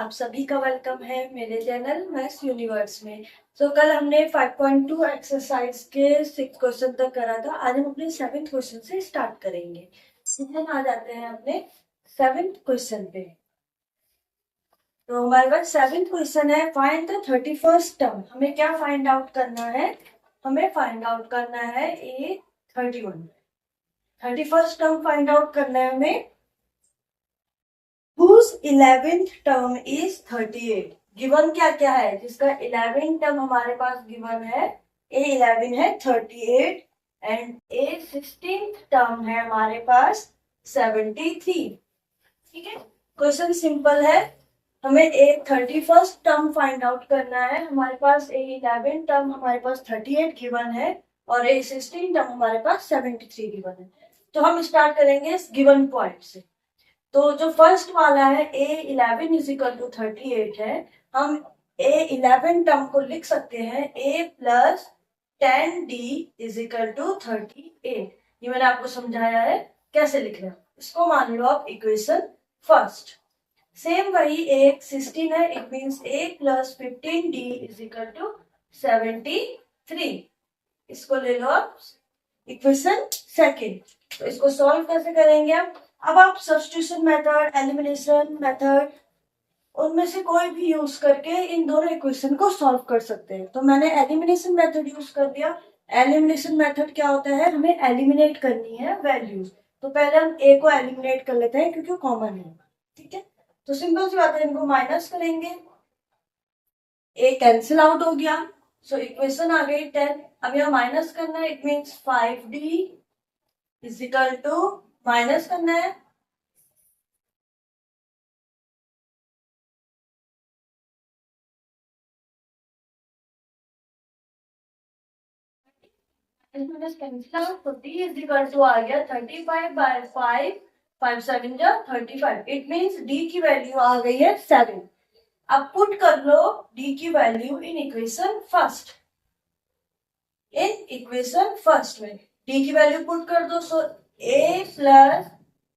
आप सभी का वेलकम है मेरे चैनल मैथ्स यूनिवर्स में। कल हमने 5.2 एक्सरसाइज के 6 क्वेश्चन तक करा था। आज हम अपने 7th क्वेश्चन से स्टार्ट करेंगे। हम आ जाते हैं अपने 7th क्वेश्चन पे। तो हमारे पास 7th क्वेश्चन है, फाइंड द 31st टर्म। हमें क्या फाइंड आउट करना है? हमें फाइंड आउट करना है A31। 31st term find out करना है हमें, whose 11th term is 38। Given क्या क्या है जिसका 11th टर्म हमारे पास गिवन है? A11 है 38 एंड A16th टर्म है हमारे पास 73। ठीक है, क्वेश्चन सिंपल है। हमें एक 31st टर्म फाइंड आउट करना है। हमारे पास A11 टर्म हमारे पास 38 गिवन है और A16 टर्म हमारे पास 73 गिवन है। तो हम स्टार्ट करेंगे इस गिवन पॉइंट से। तो जो फर्स्ट वाला है A11 इज इक्वल टू 38 है, हम A11 टर्म को लिख सकते हैं A plus 10D is equal to 38। ये मैंने आपको समझाया है कैसे लिख रहे हैं। इसको मान लो आप इक्वेशन फर्स्ट। सेम वही एक 16 है, it means A plus 15D is equal to 73। इसको ले लो आप इक्वेशन सेकेंड। तो इसको सॉल्व कैसे करेंगे अब आप सब्स्टिट्यूशन मेथड, एलिमिनेशन मेथड, उनमें से कोई भी यूज करके इन दोनों इक्वेशन को सॉल्व कर सकते हैं। तो मैंने एलिमिनेशन मेथड यूज कर दिया। एलिमिनेशन मेथड क्या होता है? हमें एलिमिनेट करनी है वैल्यूज। तो पहले हम ए को एलिमिनेट कर लेते हैं क्योंकि कॉमन है। ठीक है, तो सिंपल सी बात है, इनको माइनस करेंगे, ए कैंसिल आउट हो गया। सो इक्वेशन आ गई 10। अब यहाँ माइनस करना है, it means 5D is equal to, minus करना है तो D इज इक्वल टू आ गया 35 बाय 5, 5 7 जा 35। इट मीन्स D की वैल्यू आ गई है 7। अब पुट कर लो D की value in equation first. In equation first में D की वैल्यू पुट कर दो। So A plus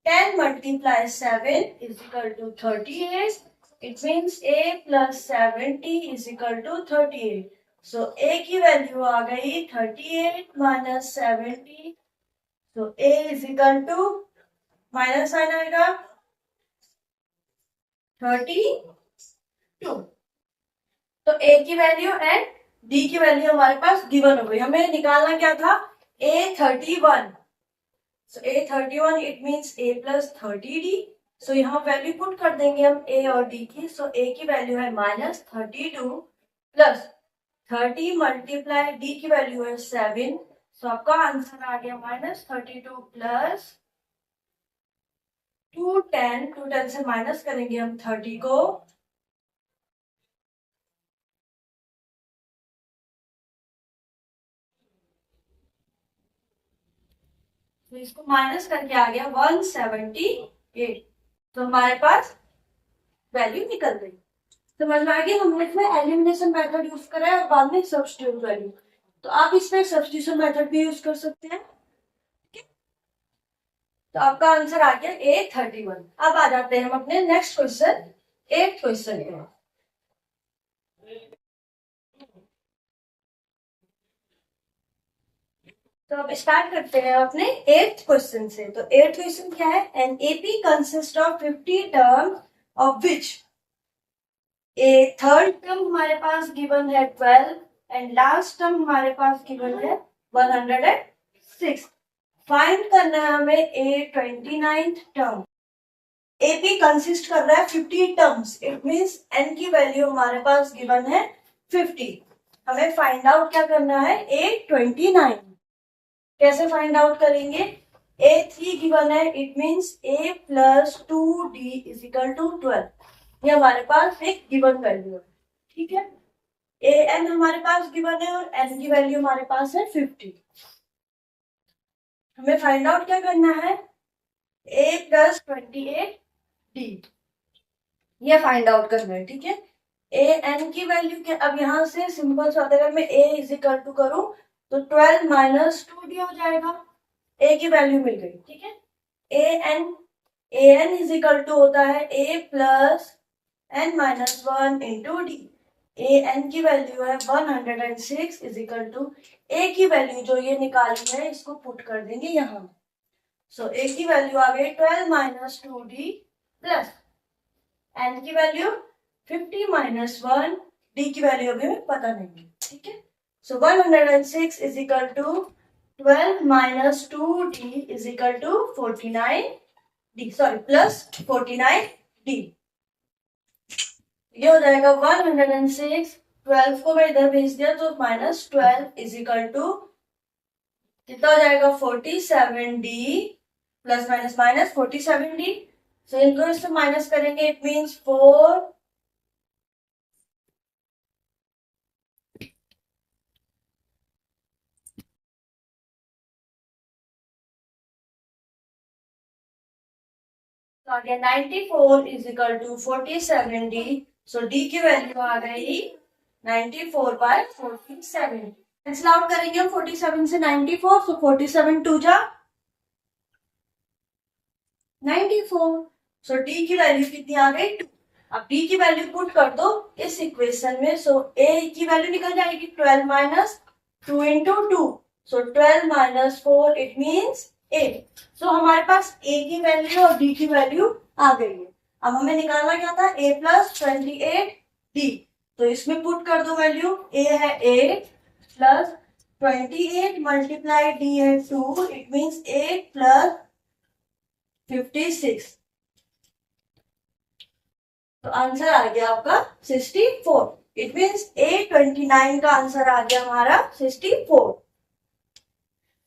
10 multiply 7 is equal to 38। It means A plus 70 is equal to 38। So A की वैल्यू आ गई 38 minus 70। So A is equal to, minus sign आएगा 32। तो A की वैल्यू एंड D की value हमारे पास गिवन हो गई। हमें निकालना क्या था? A31। So A31 it means A plus 30D। सो यहाँ वैल्यू पुट कर देंगे हम A और D की। सो A की वैल्यू है माइनस 32 प्लस 30 मल्टीप्लाई D की वैल्यू है 7। सो आपका आंसर आ गया माइनस 32 प्लस 210। 210 से माइनस करेंगे हम 30 को, तो इसको माइनस करके आ गया 178। तो हमारे पास वैल्यू निकल गई। समझ में आ गई? हमने इसमें एलिमिनेशन मेथड यूज करा है और बाद में सब्स्टिट्यूट वैल्यू। तो आप इसमें सब्स्टिट्यूशन मेथड भी यूज कर सकते हैं। तो आपका आंसर आ गया A31। अब आ जाते हैं हम अपने नेक्स्ट क्वेश्चन, 8th क्वेश्चन पे। तो अब स्टार्ट करते हैं अपने 8th क्वेश्चन से। तो 8th क्वेश्चन क्या है? An AP consist of 50 term of which A third term हमारे पास गिवन है 12 एंड लास्ट टर्म हमारे पास गिवन है 106। फाइंड करना है हमें A29th टर्म। एपी कंसिस्ट कर रहा है 50 टर्म्स, इट मींस एन की वैल्यू हमारे पास गिवन है 50। हमें फाइंड आउट क्या करना है? A29। कैसे फाइंड आउट करेंगे? A3 गिवन है, it means A plus 2D is equal to 12। ये हमारे पास एक गिवन वैल्यू है। ठीक है, AN हमारे पास गिवन है और N की वैल्यू हमारे पास है 50। हमें फाइंड आउट क्या करना है? A प्लस 28D, ये फाइंड आउट करना है। ठीक है, AN की वैल्यू क्या? अब यहाँ से सिंपल सा अगर मैं A इज इक्वल टू करूं तो 12 माइनस 2D हो जाएगा। A की वैल्यू मिल गई। ठीक है, AN इज इक्वल टू होता है A plus n minus 1 into D. A N की वैल्यू है 106 इज इक्वल टू ए की वैल्यू जो ये निकाली है इसको पुट कर देंगे यहाँ। सो ए की वैल्यू आ गई 12 माइनस 2d प्लस एन की वैल्यू 50 माइनस 1, डी की वैल्यू अभी हमें पता नहीं है, ठीक है। So 106 is equal to 12 minus 2d is equal to 49d, sorry plus 49d। ये हो जाएगा 106, 12 को मैं इधर भेज दिया तो माइनस 12 इज इक्वल टू कितना हो जाएगा 47d plus minus minus 47d। सो इनको इससे माइनस करेंगे, इट मीन्स 4 तो आ गया 94 is equal to 47d। So D की वैल्यू आ गई 94 बाय 47। कैंसिल आउट करेंगे हम 47 से 94, सो 47 2 जा 94। सो डी की वैल्यू कितनी आ गई 2। अब डी की वैल्यू पुट कर दो इस इक्वेशन में। सो ए की वैल्यू निकल जाएगी 12 minus 2 into 2, so 12 minus 4 it means 8। सो हमारे पास ए की वैल्यू और डी की वैल्यू आ गई है। अब हमें निकालना क्या था a प्लस 28d, तो इसमें पुट कर दो वैल्यू। a है 8 प्लस 28 मल्टीप्लाई d है 2, इट मीन्स 8 प्लस 56। तो आंसर आ गया आपका 64। इट मीन्स A29 का आंसर आ गया हमारा 64।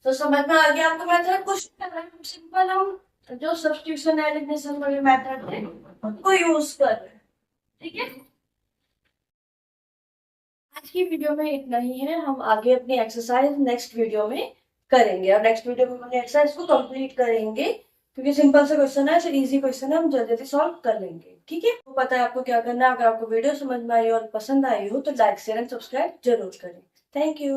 तो समझ में आ गया आपको मेथड। कुछ सिंपल हम जो सब्स्टिट्यूशन एलिमिनेशन वाले मेथड थे उनको यूज कर रहे हैं, ठीक है। आज की वीडियो में इतना ही है, हम आगे अपनी एक्सरसाइज नेक्स्ट वीडियो में करेंगे और नेक्स्ट वीडियो में अपनी एक्सरसाइज को कंप्लीट करेंगे क्योंकि सिंपल सा क्वेश्चन है, इजी क्वेश्चन है, हम जल्दी जल्दी सॉल्व कर लेंगे, ठीक है। तो पता है आपको क्या करना है। अगर आपको वीडियो समझ में आई और पसंद आई हो तो लाइक शेयर एंड सब्सक्राइब जरूर करें। Thank you.